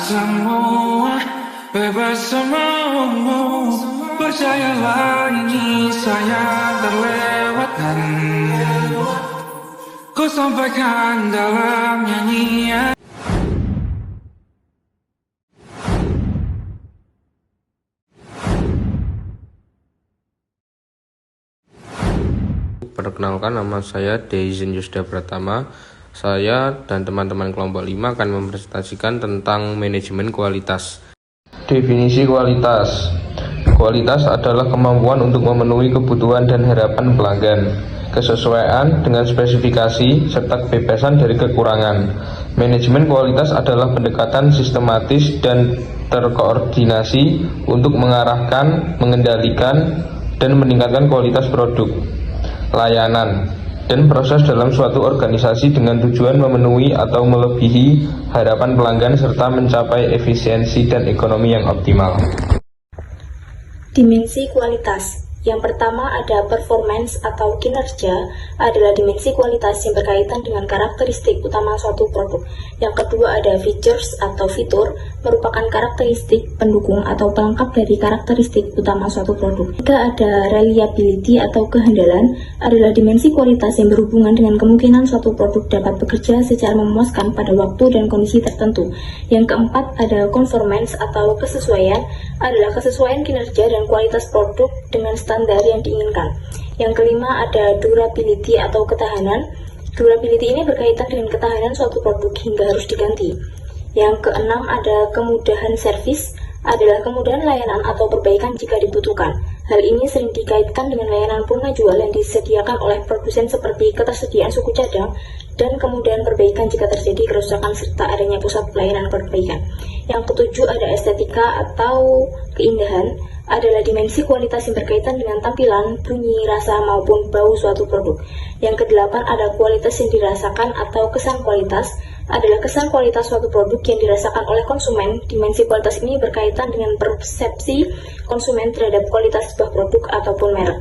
semua, bebas semua. Percayalah ini saya terlewatkan. Ku sampaikan dalam nyanyian. Perkenalkan, nama saya Deizin Yusda Pratama. Saya dan teman-teman kelompok 5 akan mempresentasikan tentang manajemen kualitas. Definisi kualitas. Kualitas adalah kemampuan untuk memenuhi kebutuhan dan harapan pelanggan, kesesuaian dengan spesifikasi, serta kebebasan dari kekurangan. Manajemen kualitas adalah pendekatan sistematis dan terkoordinasi untuk mengarahkan, mengendalikan, dan meningkatkan kualitas produk, layanan, dan proses dalam suatu organisasi dengan tujuan memenuhi atau melebihi harapan pelanggan serta mencapai efisiensi dan ekonomi yang optimal. Dimensi kualitas. Yang pertama ada performance atau kinerja, adalah dimensi kualitas yang berkaitan dengan karakteristik utama suatu produk. Yang kedua ada features atau fitur, merupakan karakteristik pendukung atau pelengkap dari karakteristik utama suatu produk. Ketiga ada reliability atau kehandalan, adalah dimensi kualitas yang berhubungan dengan kemungkinan suatu produk dapat bekerja secara memuaskan pada waktu dan kondisi tertentu. Yang keempat ada conformance atau kesesuaian, adalah kesesuaian kinerja dan kualitas produk dengan standar yang diinginkan. Yang kelima ada durability atau ketahanan. Durability ini berkaitan dengan ketahanan suatu produk hingga harus diganti. Yang keenam ada kemudahan servis, adalah kemudahan layanan atau perbaikan jika dibutuhkan. Hal ini sering dikaitkan dengan layanan purna jual yang disediakan oleh produsen seperti ketersediaan suku cadang dan kemudahan perbaikan jika terjadi kerusakan serta adanya pusat pelayanan perbaikan. Yang ketujuh ada estetika atau keindahan, adalah dimensi kualitas yang berkaitan dengan tampilan, bunyi, rasa, maupun bau suatu produk. Yang kedelapan ada kualitas yang dirasakan atau kesan kualitas, adalah kesan kualitas suatu produk yang dirasakan oleh konsumen. Dimensi kualitas ini berkaitan dengan persepsi konsumen terhadap kualitas sebuah produk ataupun merek.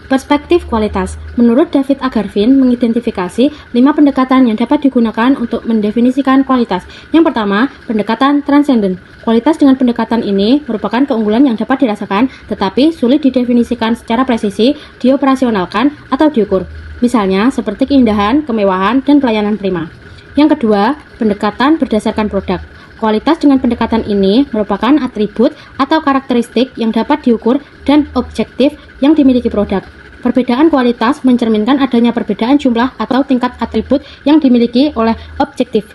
Perspektif kualitas. Menurut David Agarvin, mengidentifikasi 5 pendekatan yang dapat digunakan untuk mendefinisikan kualitas. Yang pertama, pendekatan transenden. Kualitas dengan pendekatan ini merupakan keunggulan yang dapat dirasakan, tetapi sulit didefinisikan secara presisi, dioperasionalkan, atau diukur. Misalnya, seperti keindahan, kemewahan, dan pelayanan prima. Yang kedua, pendekatan berdasarkan produk. Kualitas dengan pendekatan ini merupakan atribut atau karakteristik yang dapat diukur dan objektif yang dimiliki produk. Perbedaan kualitas mencerminkan adanya perbedaan jumlah atau tingkat atribut yang dimiliki oleh objektif.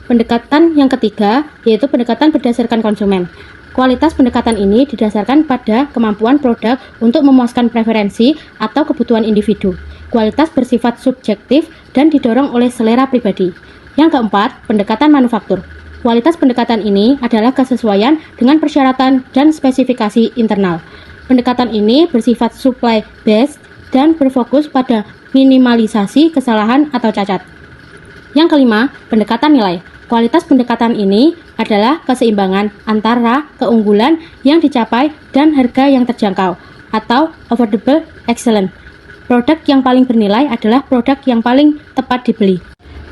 Pendekatan yang ketiga yaitu pendekatan berdasarkan konsumen. Kualitas pendekatan ini didasarkan pada kemampuan produk untuk memuaskan preferensi atau kebutuhan individu. Kualitas bersifat subjektif dan didorong oleh selera pribadi. Yang keempat, pendekatan manufaktur. Kualitas pendekatan ini adalah kesesuaian dengan persyaratan dan spesifikasi internal. Pendekatan ini bersifat supply based dan berfokus pada minimalisasi kesalahan atau cacat. Yang kelima, pendekatan nilai. Kualitas pendekatan ini adalah keseimbangan antara keunggulan yang dicapai dan harga yang terjangkau atau affordable excellence. Produk yang paling bernilai adalah produk yang paling tepat dibeli.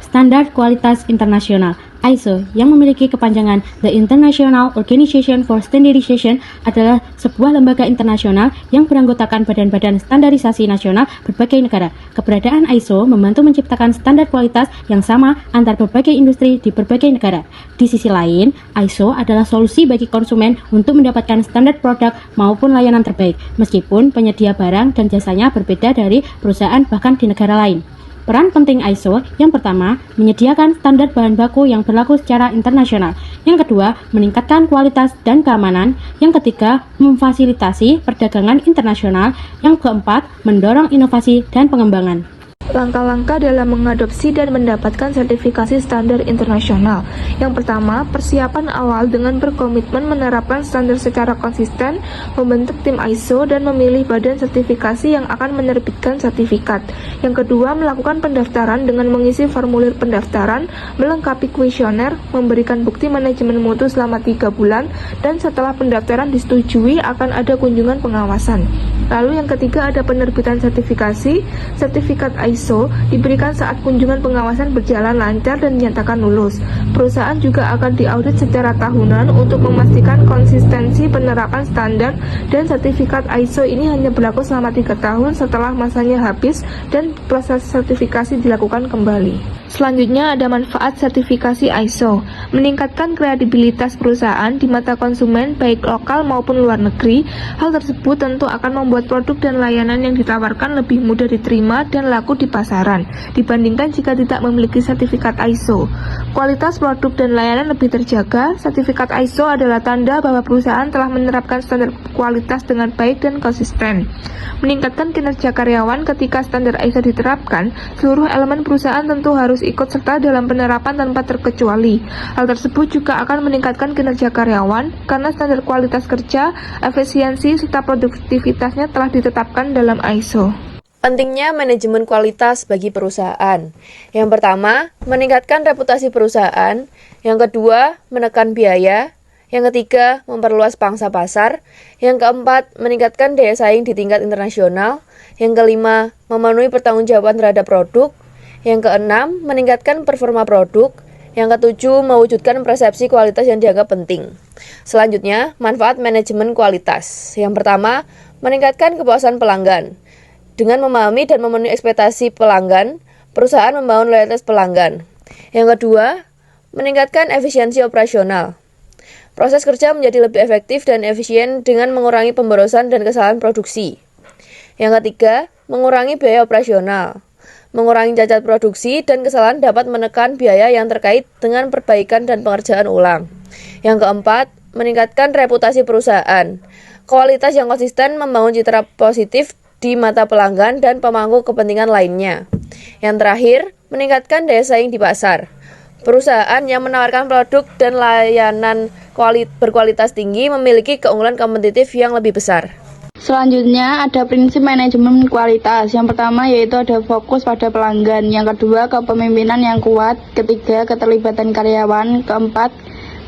Standar kualitas internasional ISO yang memiliki kepanjangan The International Organization for Standardization adalah sebuah lembaga internasional yang beranggotakan badan-badan standarisasi nasional berbagai negara. Keberadaan ISO membantu menciptakan standar kualitas yang sama antar berbagai industri di berbagai negara. Di sisi lain, ISO adalah solusi bagi konsumen untuk mendapatkan standar produk maupun layanan terbaik, meskipun penyedia barang dan jasanya berbeda dari perusahaan bahkan di negara lain. Peran penting ISO yang pertama, menyediakan standar bahan baku yang berlaku secara internasional. Yang kedua, meningkatkan kualitas dan keamanan. Yang ketiga, memfasilitasi perdagangan internasional. Yang keempat, mendorong inovasi dan pengembangan. Langkah-langkah dalam mengadopsi dan mendapatkan sertifikasi standar internasional. Yang pertama, persiapan awal dengan berkomitmen menerapkan standar secara konsisten, membentuk tim ISO, dan memilih badan sertifikasi yang akan menerbitkan sertifikat. Yang kedua, melakukan pendaftaran dengan mengisi formulir pendaftaran, melengkapi kuesioner, memberikan bukti manajemen mutu selama 3 bulan, dan setelah pendaftaran disetujui akan ada kunjungan pengawasan. Lalu yang ketiga ada penerbitan sertifikasi. Sertifikat ISO diberikan saat kunjungan pengawasan berjalan lancar dan dinyatakan lulus. Perusahaan juga akan diaudit secara tahunan untuk memastikan konsistensi penerapan standar, dan sertifikat ISO ini hanya berlaku selama 3 tahun setelah masanya habis dan proses sertifikasi dilakukan kembali. Selanjutnya ada manfaat sertifikasi ISO, meningkatkan kredibilitas perusahaan di mata konsumen baik lokal maupun luar negeri. Hal tersebut tentu akan membuat produk dan layanan yang ditawarkan lebih mudah diterima dan laku di pasaran dibandingkan jika tidak memiliki sertifikat ISO. Kualitas produk dan layanan lebih terjaga. Sertifikat ISO adalah tanda bahwa perusahaan telah menerapkan standar kualitas dengan baik dan konsisten. Meningkatkan kinerja karyawan. Ketika standar ISO diterapkan, seluruh elemen perusahaan tentu harus ikut serta dalam penerapan tanpa terkecuali. Hal tersebut juga akan meningkatkan kinerja karyawan karena standar kualitas kerja, efisiensi, serta produktivitasnya telah ditetapkan dalam ISO. Pentingnya manajemen kualitas bagi perusahaan. Yang pertama, meningkatkan reputasi perusahaan. Yang kedua, menekan biaya. Yang ketiga, memperluas pangsa pasar. Yang keempat, meningkatkan daya saing di tingkat internasional. Yang kelima, memenuhi pertanggungjawaban terhadap produk. Yang keenam, meningkatkan performa produk. Yang ketujuh, mewujudkan persepsi kualitas yang dianggap penting. Selanjutnya, manfaat manajemen kualitas. Yang pertama, meningkatkan kepuasan pelanggan. Dengan memahami dan memenuhi ekspektasi pelanggan, perusahaan membangun loyalitas pelanggan. Yang kedua, meningkatkan efisiensi operasional. Proses kerja menjadi lebih efektif dan efisien dengan mengurangi pemborosan dan kesalahan produksi. Yang ketiga, mengurangi biaya operasional. Mengurangi cacat produksi dan kesalahan dapat menekan biaya yang terkait dengan perbaikan dan pengerjaan ulang. Yang keempat, meningkatkan reputasi perusahaan. Kualitas yang konsisten membangun citra positif di mata pelanggan dan pemangku kepentingan lainnya. Yang terakhir, meningkatkan daya saing di pasar. Perusahaan yang menawarkan produk dan layanan berkualitas tinggi memiliki keunggulan kompetitif yang lebih besar. Selanjutnya ada prinsip manajemen kualitas. Yang pertama yaitu ada fokus pada pelanggan. Yang kedua, kepemimpinan yang kuat. Ketiga, keterlibatan karyawan. Keempat,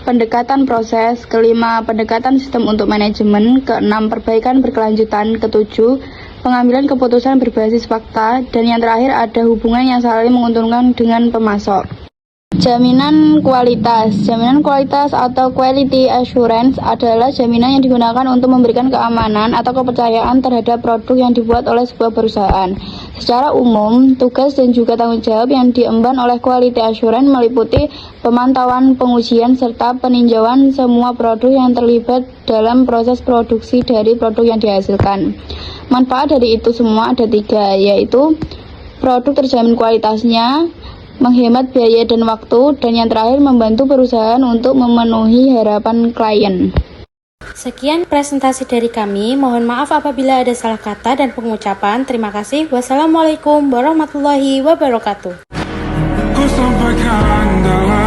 pendekatan proses. Kelima, pendekatan sistem untuk manajemen. Keenam, perbaikan berkelanjutan. Ketujuh, pengambilan keputusan berbasis fakta. Dan yang terakhir ada hubungan yang saling menguntungkan dengan pemasok. Jaminan kualitas. Jaminan kualitas atau quality assurance adalah jaminan yang digunakan untuk memberikan keamanan atau kepercayaan terhadap produk yang dibuat oleh sebuah perusahaan. Secara umum, tugas dan juga tanggung jawab yang diemban oleh quality assurance meliputi pemantauan, pengujian, serta peninjauan semua produk yang terlibat dalam proses produksi dari produk yang dihasilkan. Manfaat dari itu semua ada 3, yaitu produk terjamin kualitasnya, menghemat biaya dan waktu, dan yang terakhir membantu perusahaan untuk memenuhi harapan klien. Sekian presentasi dari kami. Mohon maaf apabila ada salah kata dan pengucapan. Terima kasih. Wassalamualaikum warahmatullahi wabarakatuh. Ku sampaikan dalam